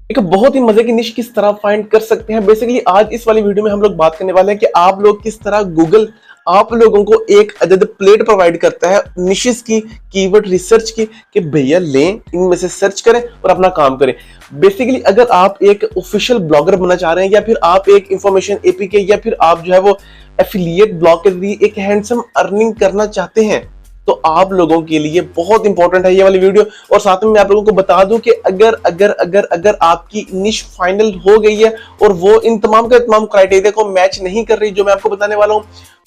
एक बहुत ही मजे की निश किस तरह फाइंड कर सकते हैं। बेसिकली आज इस वाली वीडियो में हम लोग बात करने वाले हैं कि आप लोग किस तरह गूगल आप लोगों को एक अदद प्लेट प्रोवाइड करता है निशेस की, कीवर्ड रिसर्च की, कि भैया लें इनमें से सर्च करें और अपना काम करें। बेसिकली अगर आप एक ऑफिशियल ब्लॉगर बनना चाह रहे हैं, या फिर आप एक इंफॉर्मेशन एपीके, या फिर आप जो है वो एफिलिएट ब्लॉग के जरिए एक हैंडसम अर्निंग करना चाहते हैं, तो आप लोगों के लिए बहुत इंपॉर्टेंट है ये वाली वीडियो। और साथ में मैं आप लोगों को बता दूं कि अगर अगर अगर अगर आपकी निश फाइनल हो गई है और वो इन तमाम के तमाम क्राइटेरिया को मैच नहीं कर रही जो मैं आपको बताने वाला हूं,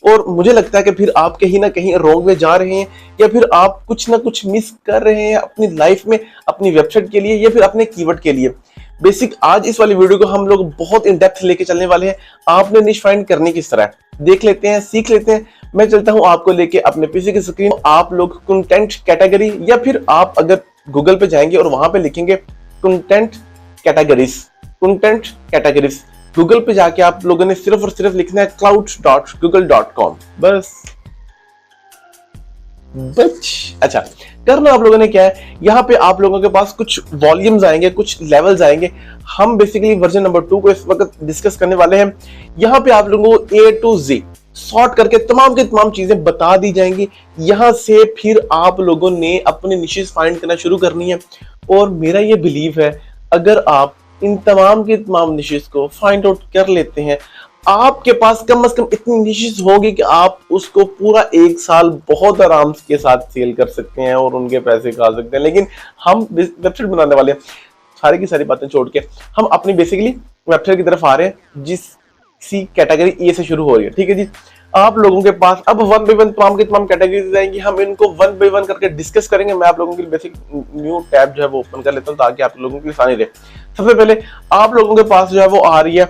और मुझे लगता है कि फिर आप कहीं ना कहीं रॉन्ग वे जा रहे हैं, या फिर आप कुछ ना कुछ मिस कर रहे हैं अपनी लाइफ में, अपनी वेबसाइट के लिए या फिर अपने कीवर्ड के लिए। बेसिक आज इस वाली वीडियो को हम लोग बहुत इन डेप्थ लेके चलने वाले हैं। आपने निश फाइंड करनी किस तरह है देख लेते हैं, सीख लेते हैं। मैं चलता हूं आपको लेके अपने पीसी की स्क्रीन। आप लोग कंटेंट कैटेगरी, या फिर आप अगर गूगल पे जाएंगे और वहां पे लिखेंगे content categories, content categories, Google पे जाके आप लोगों ने सिर्फ और सिर्फ लिखना है cloud.google.com बस। अच्छा, करना आप लोगों ने क्या है, यहाँ पे आप लोगों के पास कुछ वॉल्यूम्स आएंगे, कुछ लेवल्स आएंगे। हम बेसिकली वर्जन नंबर 2 को इस वक्त डिस्कस करने वाले हैं। यहाँ पे आप लोगों को A to Z सॉर्ट करके तमाम की तमाम चीजें बता दी जाएंगी। यहां से फिर आप लोगों ने अपने निशेस फाइंड करना शुरू करनी है। और मेरा ये बिलीव है, अगर आप इन तमाम के तमाम निशेस को फाइंड आउट कर लेते हैं, आपके पास कम से कम इतनी निशेस होगी कि आप उसको पूरा एक साल बहुत आराम के साथ सेल कर सकते हैं और उनके पैसे खा सकते हैं। लेकिन हम वेबसाइट बनाने वाले हैं, सारी की सारी बातें छोड़ के हम अपनी बेसिकली वेबसाइट की तरफ आ रहे हैं जिसकी कैटेगरी ए से शुरू हो रही है। ठीक है जी, आप लोगों के पास अब वन बाय वन तमाम की तमाम कैटेगरीज आएंगी। हम इनको वन बाय वन करके डिस्कस करेंगे। मैं आप लोगों के लिए बेसिक न्यू टैब जो है वो ओपन कर लेता हूं ताकि आप लोगों के लिए आसानी रहे। सबसे पहले आप लोगों के पास जो है वो आ रही है,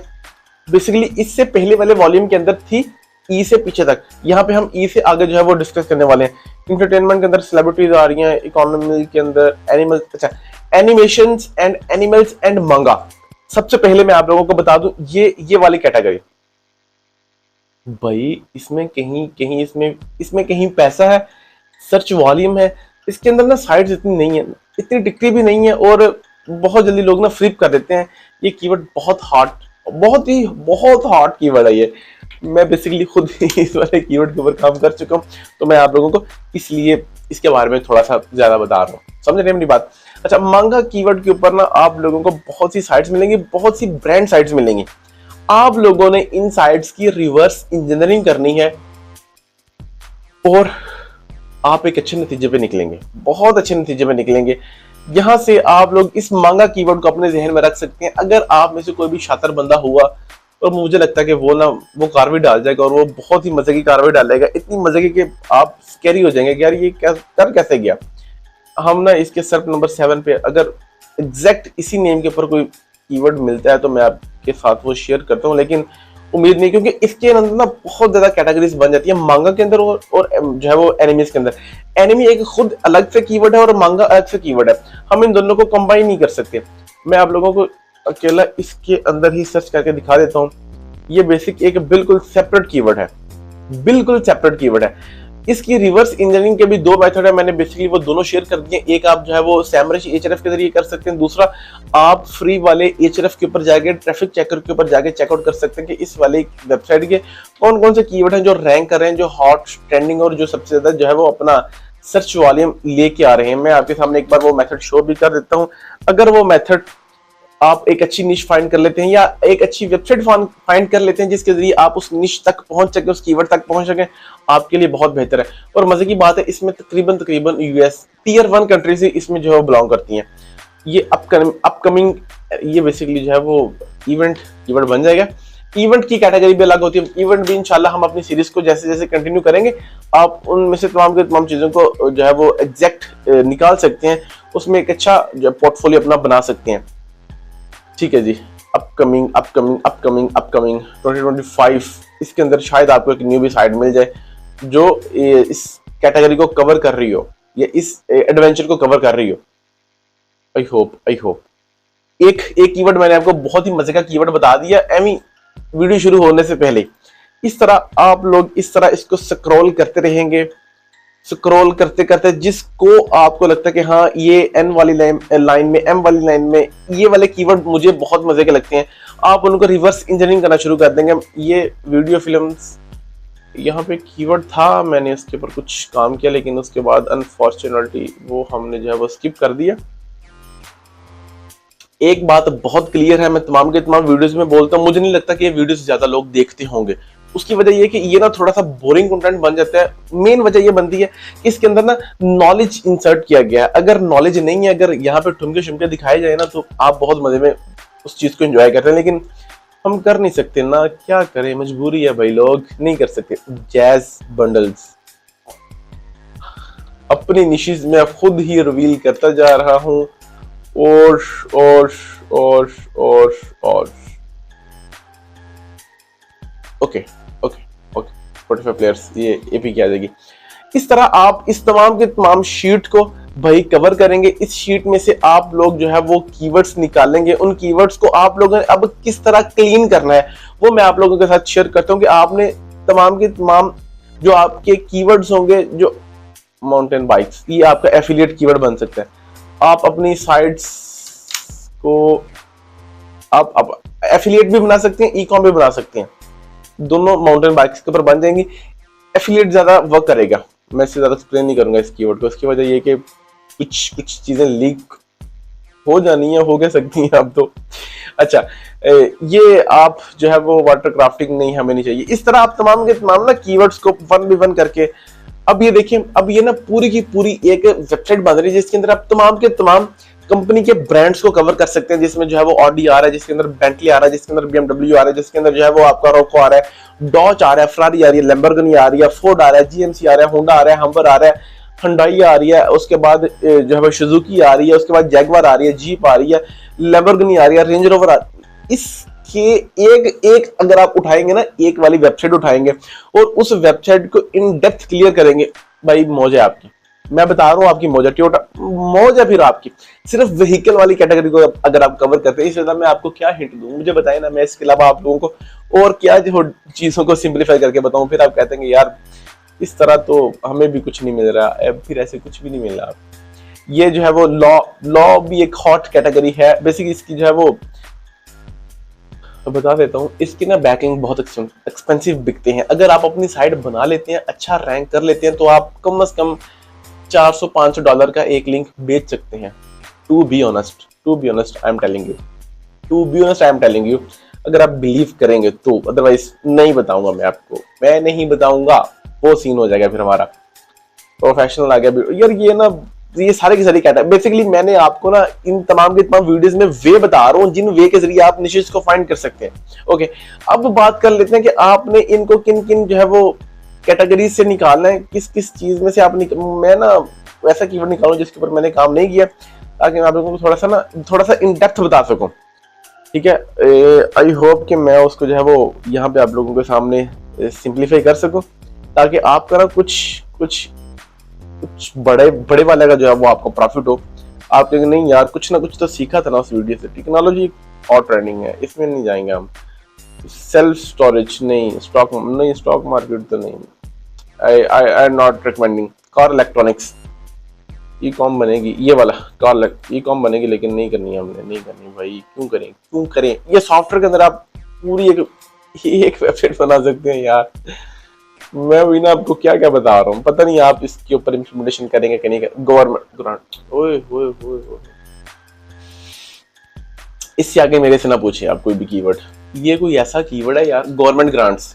बेसिकली इससे पहले वाले वॉल्यूम के अंदर थी ई से पीछे तक। यहाँ पे हम ई से आगे जो है वो डिस्कस करने वाले हैं। इंटरटेनमेंट के अंदर सेलिब्रिटीज आ रही हैं, इकोनॉमी के अंदर एनिमल्स, अच्छा एनिमेशंस एंड एनिमल्स एंड मंगा। सबसे पहले मैं आप लोगों को बता दूं ये वाली कैटेगरी, भाई इसमें कहीं कहीं इसमें कहीं पैसा है, सर्च वॉल्यूम है। इसके अंदर ना साइट्स इतनी नहीं है, इतनी टिकती भी नहीं है, और बहुत जल्दी लोग ना फ्लिप कर देते हैं। ये कीवर्ड बहुत हार्ड कीवर्ड है ये। मैं बेसिकली खुद इस वाले कीवर्ड के ऊपर काम कर चुका हूँ, तो मैं आप लोगों को इसलिए इसके बारे में थोड़ा सा ज्यादा बता रहा हूँ। समझ रहे हैं मेरी बात? अच्छा, मांगा कीवर्ड के ऊपर ना आप लोगों को बहुत सी साइट्स मिलेंगी, बहुत सी ब्रांड साइट्स मिलेंगी। आप लोगों ने इन साइट्स की रिवर्स इंजीनियरिंग करनी है और आप एक अच्छे नतीजे पे निकलेंगे, बहुत अच्छे नतीजे पे निकलेंगे। यहां से आप लोग इस मांगा कीवर्ड को अपने जहन में रख सकते हैं। अगर आप में से कोई भी शातिर बंदा हुआ, और मुझे लगता है कि वो कार्रवाई डाल जाएगा, और वो बहुत ही मजे की कार्रवाई डालेगा, इतनी मजे की कि आप स्कैरी हो जाएंगे कि यार ये कर कैसे गया। हम ना इसके सर्च नंबर 7 पे अगर एग्जैक्ट इसी नेम के ऊपर कोई कीवर्ड मिलता है तो मैं आपके साथ वो शेयर करता हूँ, लेकिन उम्मीद नहीं, क्योंकि इसके अंदर ना बहुत ज्यादा कैटेगरीज बन जाती है मांगा के अंदर और जो है वो एनिमीज के अंदर। एनिमी एक खुद अलग से कीवर्ड है और मांगा अलग से कीवर्ड है, हम इन दोनों को कंबाइन नहीं कर सकते। मैं आप लोगों को अकेला इसके अंदर ही सर्च करके दिखा देता हूँ। ये बेसिक एक बिल्कुल सेपरेट कीवर्ड है, बिल्कुल सेपरेट कीवर्ड है। इसकी रिवर्स इंजीनियरिंग के भी दो मेथड है, मैंने बेसिकली वो दोनों शेयर कर दिए। एक आप जो है वो सैमरश एचआरएफ के जरिए कर सकते हैं, दूसरा आप फ्री वाले एचआरएफ के ऊपर जाके ट्रैफिक चेकर के ऊपर जाके चेकआउट कर सकते हैं कि इस वाले वेबसाइट के कौन कौन से कीवर्ड हैं जो रैंक कर रहे हैं, जो हॉट ट्रेंडिंग और जो सबसे ज्यादा जो है वो अपना सर्च वॉल्यूम लेके आ रहे हैं। मैं आपके सामने एक बार वो मेथड शो भी कर देता हूँ। अगर वो मेथड आप एक अच्छी निश फाइंड कर लेते हैं या एक अच्छी वेबसाइट फाइंड कर लेते हैं जिसके जरिए आप उस निश तक पहुंच सके, उस कीवर्ड तक पहुंच सके, आपके लिए बहुत बेहतर है। और मजे की बात है, इसमें तकरीबन यूएस टीयर 1 कंट्री से इसमें जो है बिलोंग करती हैं। ये अपकमिंग ये बेसिकली जो है वो इवेंट कीवर्ड बन जाएगा। इवेंट की कैटेगरी भी अलग होती है। इवेंट भी इंशाल्लाह हम अपनी सीरीज को जैसे जैसे कंटिन्यू करेंगे, आप उनमें से तमाम के तमाम चीजों को जो है वो एग्जैक्ट निकाल सकते हैं, उसमें एक अच्छा जो पोर्टफोलियो अपना बना सकते हैं। ठीक है जी, अपकमिंग 2025 इसके अंदर शायद आपको एक न्यू भी साइट मिल जाए जो इस कैटेगरी को कवर कर रही हो या इस एडवेंचर को कवर कर रही हो। आई होप एक कीवर्ड मैंने आपको बहुत ही मजे का कीवर्ड बता दिया एमी वीडियो शुरू होने से पहले। इस तरह आप लोग इस तरह इसको स्क्रॉल करते रहेंगे स्क्रॉल करते करते जिसको आपको लगता है कि हाँ ये एन वाली लाइन में, एम वाली लाइन में ये वाले कीवर्ड मुझे बहुत मजे के लगते हैं, आप उनको रिवर्स इंजीनियरिंग करना शुरू कर देंगे। ये वीडियो फिल्म्स, यहाँ पे कीवर्ड था, मैंने इसके ऊपर कुछ काम किया लेकिन उसके बाद अनफॉर्चुनेटली वो हमने जो है वो स्किप कर दिया। एक बात बहुत क्लियर है, मैं तमाम के तमाम वीडियोस में बोलता हूँ, मुझे नहीं लगता कि ये वीडियोस ज्यादा लोग देखते होंगे। उसकी वजह ये कि ये ना थोड़ा सा बोरिंग कंटेंट बन जाता है। मेन वजह ये बनती है कि इसके अंदर ना नॉलेज इंसर्ट किया गया है। अगर नॉलेज नहीं है, अगर यहाँ पे ठुमके शुमके दिखाए जाए ना, तो आप बहुत मजे में उस चीज को एंजॉय करते हैं, लेकिन हम कर नहीं सकते ना, क्या करें, मजबूरी है भाई, लोग नहीं कर सकते। जैज बंडल्स, अपनी निशिज में खुद ही रिवील करता जा रहा हूं। और और और और और ओके ओके ओके 45 प्लेयर्स, ये एपी की आ जाएगी। इस तरह आप इस तमाम के तमाम शीट को भाई कवर करेंगे। इस शीट में से आप लोग जो है वो कीवर्ड्स निकालेंगे। उन कीवर्ड्स को आप लोगों ने अब किस तरह क्लीन करना है वो मैं आप लोगों के साथ शेयर करता हूं कि आपने तमाम के तमाम जो आपके कीवर्ड्स होंगे, जो माउंटेन बाइक्स, ये आपका एफिलिएट कीवर्ड बन सकता है। आप अपनी साइट्स को आप एफिलिएट भी बना सकते हैं, ई कॉम भी बना सकते हैं, दोनों माउंटेन बाइक्स के ऊपर बन जाएंगी। एफिलिएट ज्यादा वर्क करेगा, मैं इससे ज्यादा एक्सप्लेन नहीं करूंगा इस कीवर्ड को। इसकी वजह ये कि कुछ चीजें लीक हो जानी है, हो गया सकती हैं अब तो। अच्छा, ये आप जो है वो वाटर क्राफ्टिंग नहीं हमें नहीं चाहिए। इस तरह आप तमाम के तमाम ना कीवर्ड्स को वन बाय वन करके, अब ये देखिए, अब ये ना पूरी की पूरी एक वेबसाइट बन रही है जिसके अंदर आप तमाम के तमाम कंपनी के ब्रांड्स को कवर कर सकते हैं, जिसमें जो है वो ऑडी आ रहा है, जिसके अंदर बेंटली आ रहा है, जिसके अंदर बीएमडब्ल्यू आ रहा है, जिसके अंदर जो है वो आपका रोको आ रहा है, डॉज आ रहा है, फरारी आ रही है, लैम्बोर्गिनी आ रही है, फोर्ड आ रहा है, जीएमसी आ रहा है, होंडा आ रहा है, हम्बर आ रहा है, हुंडई आ रही है, उसके बाद जो है वो सुजुकी आ रही है, उसके बाद जैगवार आ रही है, जीप आ रही है, लैम्बोर्गिनी आ रही है, रेंज रोवर आ रही है। इसके एक एक अगर आप उठाएंगे ना, एक वाली वेबसाइट उठाएंगे और उस वेबसाइट को इन डेप्थ क्लियर करेंगे, भाई मौज है आपकी। मैं बता रहा हूँ आपकी मौज है, टोयोटा मौज है। फिर आपकी सिर्फ व्हीकल वाली कैटेगरी को अगर आप कवर करते हैं, इस वजह मैं आपको क्या हिंट दूं, मुझे बताएं ना, मैं इसके अलावा आप लोगों को और क्या जो चीजों को सिंप्लीफाई करके बताऊं। फिर आप कहते हैं कि यार इस तरह तो हमें भी कुछ नहीं मिल रहा, अब फिर ऐसे कुछ भी नहीं मिल रहा। ये जो है वो लॉ भी एक हॉट कैटेगरी है बेसिकली। इसकी जो है वो बता देता हूँ, इसकी ना बैकलिंक बहुत एक्सपेंसिव बिकते हैं। अगर आप अपनी साइट बना लेते हैं, अच्छा रैंक कर लेते हैं, तो आप कम से कम $400-500 का एक लिंक बेच सकते हैं। To be honest I am telling you, अगर आप बिलीव करेंगे तो, अदरवाइज नहीं बताऊंगा मैं आपको, मैं नहीं बताऊंगा, वो सीन हो जाएगा फिर हमारा प्रोफेशनल आ गया यार। ये ना ये सारे की सारी कैटेगरी बेसिकली मैंने आपको ना इन तमाम के तमाम वीडियोस में वे बता रहा हूँ जिन वे के जरिए आप निशेस को फाइंड कर सकते हैं। ओके, अब बात कर लेते हैं कि आपने इनको किन किन जो है वो कैटेगरी से निकालना है, किस किस चीज में से आप मैं ना वैसा कीवर्ड निकालूं जिसके ऊपर मैंने काम नहीं किया, ताकि मैं आप लोगों को थोड़ा सा इन डेप्थ बता सकूं। ठीक है, आई होप कि मैं उसको जो है वो यहाँ पे आप लोगों के सामने सिंप्लीफाई कर सकूं, ताकि आपका ना कुछ बड़े वाले का जो है वो आपको प्रॉफिट हो। आप कहेंगे नहीं यार कुछ ना कुछ तो सीखा था ना उस वीडियो से। टेक्नोलॉजी और ट्रेंडिंग है, इसमें नहीं जाएंगे हम। सेल्फ स्टोरेज नहीं, स्टॉक मार्केट तो नहीं, I am not recommending. Car electronics, e com बनेगी, ये वाला कार ई कॉम बनेगी, लेकिन नहीं करनी है हमने, नहीं करनी भाई, क्यों करें। ये सॉफ्टवेयर के अंदर आप पूरी एक वेबसाइट बना सकते हैं यार। मैं भी ना आपको क्या क्या बता रहा हूँ, पता नहीं आप इसके ऊपर इम्प्लीमेंटेशन करेंगे कि नहीं। गवर्नमेंट ग्रांट, ओए इससे आगे मेरे से ना पूछे आप कोई भी कीवर्ड। ये कोई ऐसा कीवर्ड है यार, गवर्नमेंट ग्रांट्स,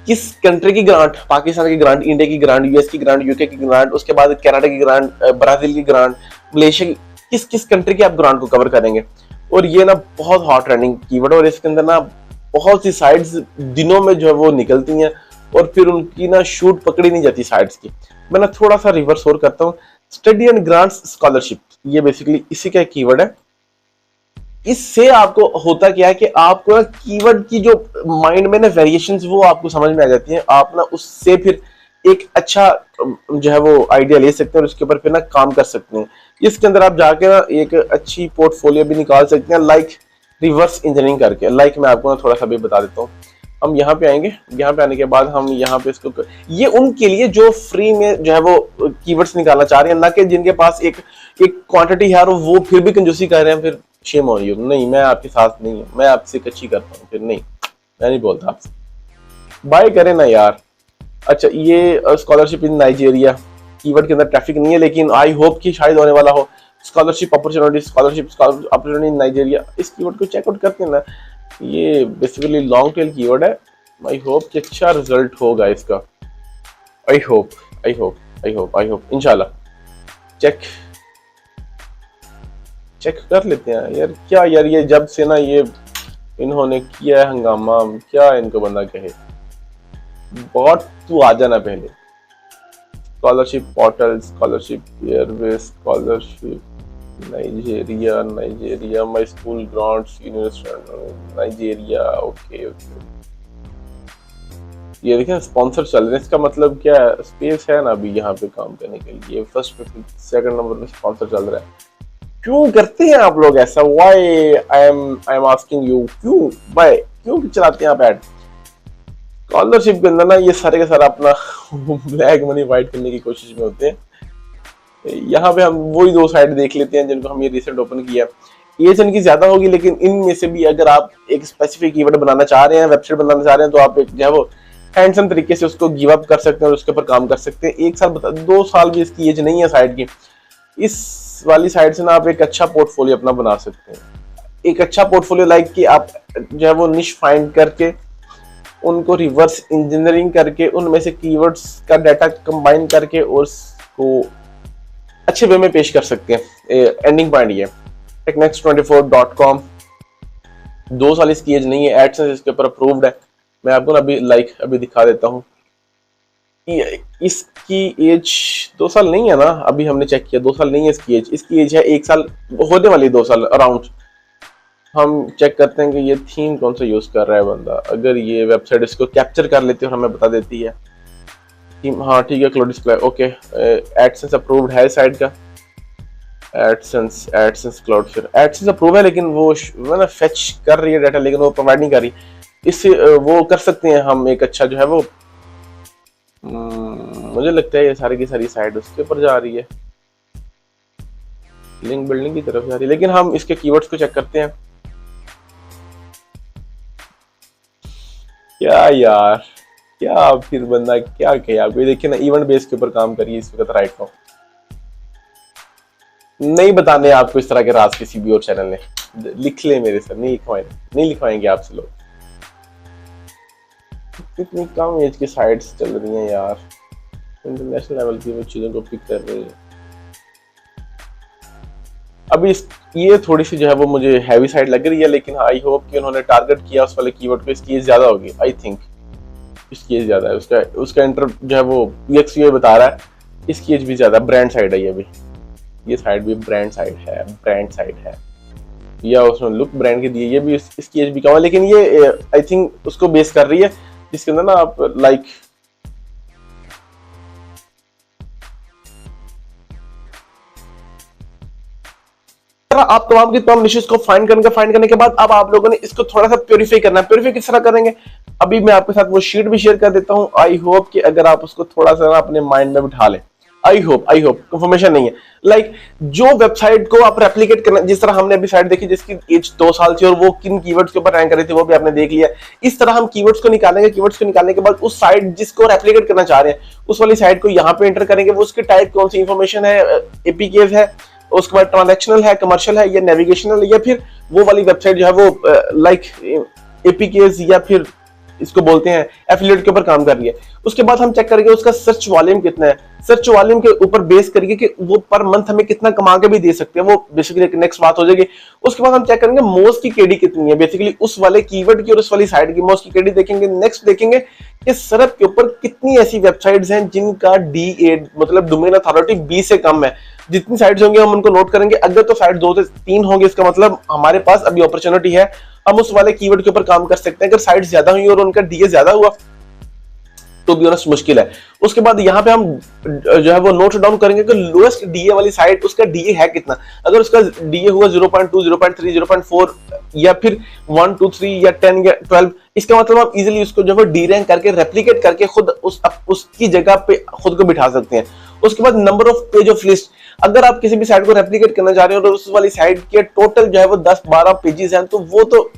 किस कंट्री की ग्रांट? पाकिस्तान की ग्रांट, इंडिया की ग्रांट, यूएस की ग्रांट, यूके की ग्रांट, उसके बाद कनाडा की ग्रांट, ब्राजील की ग्रांट, मलेशिया की, किस कंट्री की आप ग्रांट को कवर करेंगे। और ये ना बहुत हॉट ट्रेंडिंग कीवर्ड, और इसके अंदर ना बहुत सी साइट्स दिनों में जो है वो निकलती हैं और फिर उनकी ना शूट पकड़ी नहीं जाती साइट्स की। मैं ना थोड़ा सा रिवर्स और करता हूँ, स्टडी एंड ग्रांट्स स्कॉलरशिप, ये बेसिकली इसी का कीवर्ड है। इससे आपको होता क्या है कि आपको कीवर्ड की जो माइंड में ना वेरिएशंस वो आपको समझ में आ जाती हैं। आप ना उससे फिर एक अच्छा जो है वो आइडिया ले सकते हैं और उसके ऊपर फिर ना काम कर सकते हैं। इसके अंदर आप जाके ना एक अच्छी पोर्टफोलियो भी निकाल सकते हैं, लाइक रिवर्स इंजीनियरिंग करके। लाइक मैं आपको ना थोड़ा सा भी बता देता हूँ, हम यहाँ पे आएंगे, यहाँ पे आने के बाद हम यहाँ पे इसको ये उनके लिए जो फ्री में जो है वो कीवर्ड्स निकालना चाह रहे हैं, ना कि जिनके पास एक क्वांटिटी है और वो फिर भी कंजूसी कर रहे हैं। फिर शेम ऑन यू। नहीं, मैं आपके साथ नहीं हूँ, मैं आपसे कच्ची करता हूँ। फिर नहीं, मैं नहीं बोलता आपसे, बाय करें ना यार। अच्छा, ये स्कॉलरशिप इन नाइजीरिया कीवर्ड के अंदर ट्रैफिक नहीं है, लेकिन आई होप कि शायद होने वाला हो। स्कॉलरशिप अपॉर्चुनिटी इन नाइजीरिया, इस कीवर्ड को चेकआउट करते हैं ना। ये बेसिकली लॉन्ग टेल कीवर्ड है। आई होप कि अच्छा रिजल्ट होगा इसका। आई होप इंशाल्लाह। चेक कर लेते हैं यार। क्या यार, ये जब से ना ये इन्होंने किया है हंगामा, क्या इनको बंदा कहे। बहुत तू आ जाना पहले। Scholarship portal, scholarship Airways, scholarship Nigeria, my school grants university Nigeria. Okay. ये देखें स्पॉन्सर चल रहे हैं, इसका मतलब क्या है, स्पेस है ना अभी यहाँ पे काम करने के लिए। फर्स्ट पे सेकंड नंबर पे स्पॉन्सर चल रहा है। क्यों करते हैं आप लोग ऐसा? Why I am asking you, क्यों चलाते हैं आप ऐड? स्कॉलरशिप के अंदर ना ये सारे का सारा अपना ब्लैक मनी वाइट करने की कोशिश में होते हैं। यहाँ पे हम वही दो साइड देख लेते हैं जिनको हम ये रिसेंट ओपन किया। एज इनकी ज्यादा होगी, लेकिन इनमें से भी अगर आप एक स्पेसिफिक कीवर्ड बनाना चाह रहे हैं, वेबसाइट बनाना चाह रहे हैं, तो आप एक जो है वो हैंडसम तरीके से उसको गिव अप कर सकते हैं और उसके ऊपर काम कर सकते हैं। 1 साल 2 साल भी इसकी एज नहीं है साइड की। इस वाली साइड से ना आप एक अच्छा पोर्टफोलियो अपना बना सकते हैं। एक अच्छा पोर्टफोलियो लाइक कि आप जो है वो निश फाइंड करके उनको रिवर्स इंजीनियरिंग करके उनमें से कीवर्ड्स का डाटा कंबाइन करके और उसको अच्छे वे में पेश कर सकते हैं। एंडिंग पॉइंट ये technext24.com 2 साल इसकी एज नहीं है। एडसेंस इसके ऊपर अप्रूव्ड है। मैं आपको ना अभी दिखा देता हूँ। इसकी एज 2 साल नहीं है ना, अभी हमने चेक किया 2 साल नहीं है इसकी एज है 1 साल होने वाली, 2 साल अराउंड। हम चेक करते हैं कि ये थीम कौन सा यूज कर रहा है बंदा। अगर ये वेबसाइट इसको कैप्चर कर लेती है और हमें बता देती है थीम, हाँ ठीक है, क्लोड डिस्प्ले ओके। एडसेंस अप्रूव्ड है साइड का। एडसेंस क्लाउड, फिर एडसेंस अप्रूव है, लेकिन वो ना फेच कर रही है डाटा, लेकिन वो प्रोवाइड नहीं कर रही। इससे वो कर सकते हैं हम एक अच्छा जो है वो, मुझे लगता है ये सारी की सारी साइड उसके ऊपर जा रही है, लिंक बिल्डिंग की तरफ जा रही है। लेकिन हम इसके कीवर्ड्स को चेक करते हैं। क्या यार, क्या फिर बंदा क्या कहे आपको। देखिए ना, इवेंट बेस के ऊपर काम करिए इस वक्त राइट नाउ। नहीं बताने आपको इस तरह के राज किसी भी और चैनल ने। लिख ले मेरे सर, नहीं लिखवाएंगे आपसे लोग। कितनी कम एज की साइट्स चल रही हैं यार, इंटरनेशनल लेवल की वो चीजों को पिक कर रही है। अभी ये थोड़ी सी जो है वो मुझे हैवी साइड लग रही है, लेकिन आई होप कि उन्होंने टारगेट किया उस वाले कीवर्ड पे। इसकी एज ज्यादा होगी, आई थिंक इसकी एज ज्यादा है। उसका इंटर जो है वो UX/UI बता रहा है, इसकी एज भी ज्यादा। ब्रांड साइड है ये साइड भी ब्रांड साइड है या उसने लुक ब्रांड के दिए। ये भी इसकी एज भी कम है, लेकिन ये आई थिंक उसको बेस कर रही है जिसके अंदर ना आप लाइक आप तमाम की तमाम निशेस को फाइंड करने के बाद अब आप लोगों ने इसको थोड़ा सा प्योरीफाई करना है। प्योरीफाई किस तरह करेंगे, अभी मैं आपके साथ वो शीट भी शेयर कर देता हूं। आई होप कि अगर आप उसको थोड़ा सा ना अपने माइंड में बिठा लें। आई होप कंफर्मेशन नहीं है। लाइक जो वेबसाइट को आप रेप्लिकेट करना, जिस तरह हमने अभी साइट देखी जिसकी एज 2 साल थी और वो किन कीवर्ड्स के ऊपर रैंक कर रही थी वो भी आपने देख लिया। इस तरह हम कीवर्ड्स को निकालेंगे। कीवर्ड्स को निकालने के बाद उस साइट जिसको रेप्लिकेट करना चाह रहे हैं उस वाली साइट को यहाँ पे एंटर करेंगे। वो उसके टाइप कौन सी इंफॉर्मेशन है, एपीकेज है, उसके बाद ट्रांजैक्शनल है, कमर्शियल है या नेविगेशनल है, या फिर वो वाली वेबसाइट जो है वो लाइक एपीकेज या फिर इसको बोलते हैं एफिलिएट के ऊपर काम कर रही है। उसके बाद हम चेक करेंगे उसका सर्च वॉल्यूम कितना है। सर्च वॉल्यूम के ऊपर बेस करेंगे कि वो पर मंथ हमें कितना कमा के भी दे सकते हैं। वो बेसिकली नेक्स्ट बात हो जाएगी। उसके बाद हम चेक करेंगे मोस्ट की केडी कितनी है, बेसिकली उस वाले कीवर्ड की और उस वाली साइट की मोस्ट की केडी देखेंगे। नेक्स्ट देखेंगे कि सरप के ऊपर कितनी ऐसी वेबसाइट्स हैं जिनका D8 मतलब डोमेन अथॉरिटी 20 से कम है। जितनी साइट्स होंगे हम उनको नोट करेंगे। अगर तो साइट 2 से 3 होंगे इसका मतलब हमारे पास अभी अपॉर्चुनिटी है, हम उस वाले कीवर्ड के ऊपर काम कर सकते हैं। अगर साइट्स ज्यादा हुई और उनका DA ज्यादा हुआ तो भी ऑनेस्ट मुश्किल है। उसके बाद यहाँ पे हम जो है वो नोट डाउन करेंगे कि लोएस्ट DA वाली साइट उसका DA है कितना। अगर उसका DA हुआ 0.2, 0.3, 0.4 या फिर 1 2 3 या 10 या 12, इसका मतलब आप इजीली उसको जो है डी रैंक करके रेप्लिकेट करके खुद उसकी जगह पे खुद को बिठा सकते हैं। उसके बाद number of page of list, अगर आप किसी भी साइट को रेप्लिकेट करना चाह रहे हो और उस वाली साइट के टोटल जो है वो 10-12 पेजेस हैं, तो वो तो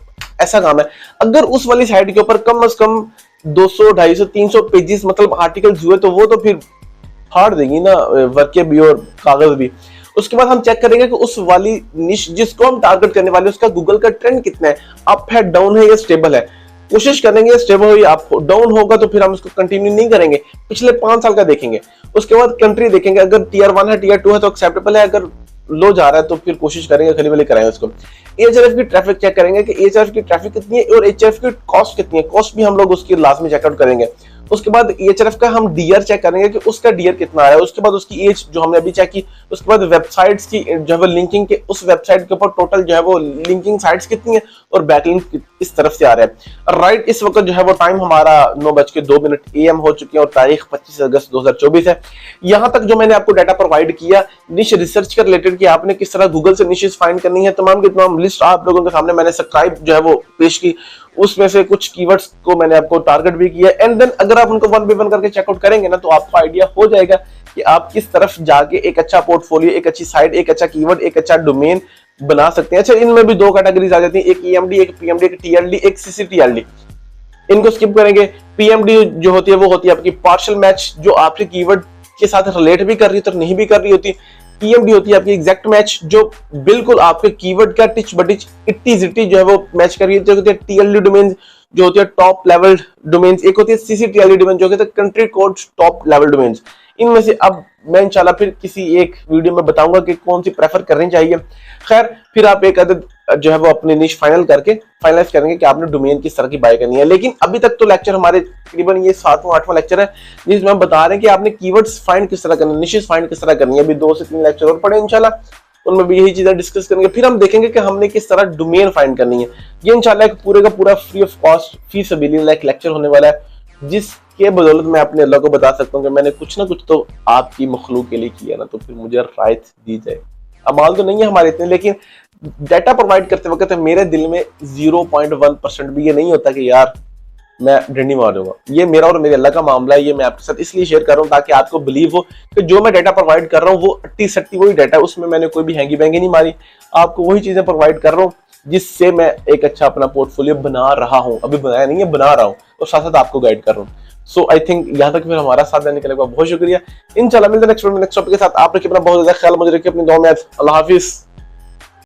ऐसा काम है। अगर उस वाली साइट के ऊपर कम से कम 200 250 300 पेजेस मतलब आर्टिकल्स हुए, तो वो तो फिर फाड़ देगी ना वर्के भी और कागज भी। उसके बाद हम चेक करेंगे कि उस वाली निश जिसको हम टारगेट करने वाले उसका गूगल का ट्रेंड कितना है, अप है, डाउन है या स्टेबल है। कोशिश करेंगे स्टेबल हो या अप हो, डाउन होगा तो फिर हम उसको कंटिन्यू नहीं करेंगे, पिछले 5 साल का देखेंगे। उसके बाद कंट्री देखेंगे, अगर टियर 1 है टियर 2 है तो एक्सेप्टेबल है, अगर लो जा रहा है तो फिर कोशिश करेंगे खली वाली कराएंगे उसको। एचआरएफ की ट्रैफिक चेक करेंगे कि एचआरएफ की ट्रैफिक कितनी है और एचआरएफ की कॉस्ट कितनी है, कॉस्ट भी हम लोग उसकी लास्ट में चेकआउट करेंगे। उसके बाद एचआरएफ का हम डीआर चेक करेंगे कि उसका डीआर कितना आ रहा है। उसके बाद उसकी एज जो हमने अभी चेक की। उसके बाद वेबसाइट्स की जो है वो लिंकिंग के, उस वेबसाइट के ऊपर टोटल जो है वो लिंकिंग साइट्स कितनी है और बैकलिंक इस तरफ से आ रहा है। राइट, इस वक्त जो है वो टाइम हमारा 9:02 AM हो चुकी है और तारीख 25 अगस्त 2024 है। यहाँ तक जो मैंने आपको डाटा प्रोवाइड किया निश रिसर्च के रिलेटेड कि आपने किस तरह गूगल से निशेस फाइंड करनी है, तमाम की तमाम लिस्ट आप लोगों के सामने मैंने सब्सक्राइब जो है वो पेश की। उसमें से कुछ कीवर्ड्स को मैंने आपको टारगेट भी किया एंड देन अगर आप उनको 1 by 1 करके चेकआउट करेंगे ना, तो आपको आइडिया हो जाएगा कि आप किस तरफ जाके एक अच्छा पोर्टफोलियो, एक अच्छी साइट, एक अच्छा कीवर्ड, एक अच्छा डोमेन बना सकते हैं। अच्छा, इनमें भी 2 कैटेगरीज आ जाती हैं, एक ईएमडी, एक पीएमडी, एक टीएलडी, एक सीसीटीएलडी। इनको स्किप करेंगे। पीएमडी जो होती है वो होती है आपकी पार्शियल मैच, जो आपके कीवर्ड के साथ रिलेट भी कर रही है तो नहीं भी कर रही होती। ईएमडी होती है आपकी एग्जैक्ट मैच, जो बिल्कुल आपके कीवर्ड का टिच बटिच इट्टी जिट्टी जो है वो मैच कर रही है। टीएलडी डोमेन जो होती है टॉप लेवल डोमेन्स, एक होती है सीसीटीएलडी डोमेन जो होती है country code top level domains. इनमें से अब मैं इंशाल्लाह फिर किसी एक वीडियो में बताऊंगा कि कौन सी प्रेफर करनी चाहिए। खैर, फिर आप एक अदद जो है वो अपनी निश फाइनलाइज करेंगे कि आपने डोमेन किस तरह की बाय करनी है। लेकिन अभी तक तो लेक्चर हमारे तकरीबन ये 7वां 8वां लेक्चर है जिसमें हम बता रहे हैं कि आपने कीवर्ड्स फाइंड किस तरह करनी है, निशेस फाइंड किस तरह करनी है। अभी 2 से 3 लेक्चर और पढ़े इंशाल्लाह, उनमें भी यही चीजें डिस्कस करेंगे। फिर हम देखेंगे कि हमने किस तरह डोमेन फाइंड करनी है। ये इंशाल्लाह एक पूरे का पूरा फ्री ऑफ कॉस्ट फी सबिलिल्लाह एक लेक्चर होने वाला है, जिसके बदौलत मैं अपने अल्लाह को बता सकता हूँ कि मैंने कुछ ना कुछ तो आपकी मखलूक के लिए किया ना, तो फिर मुझे रायत दी जाए। अमाल तो नहीं है हमारे इतने, लेकिन डाटा प्रोवाइड करते वक्त मेरे दिल में 0.1% भी ये नहीं होता कि यार मैं डंडी मार दूंगा। ये मेरा और मेरे अल्लाह का मामला है। ये मैं आपके साथ इसलिए शेयर कर रहा हूँ ताकि आपको बिलीव हो कि जो मैं डाटा प्रोवाइड कर रहा हूँ वो अट्टी सट्टी वही डाटा है, उसमें मैंने कोई भी हैंगी बैंगी नहीं मारी। आपको वही चीजें प्रोवाइड कर रहा हूँ जिससे मैं एक अच्छा अपना पोर्टफोलियो बना रहा हूँ। अभी बनाया नहीं है, बना रहा हूँ और साथ साथ आपको गाइड कर रहा हूँ। सो आई थिंक यहाँ तक फिर हमारा साथ देने के लिए बहुत शुक्रिया। इंशाल्लाह मिलते हैं नेक्स्ट टॉपिक के साथ। आप रखिए अपना बहुत ज्यादा ख्याल, मुझे रखिए अपनी दुआ में। अल्लाह हाफिज।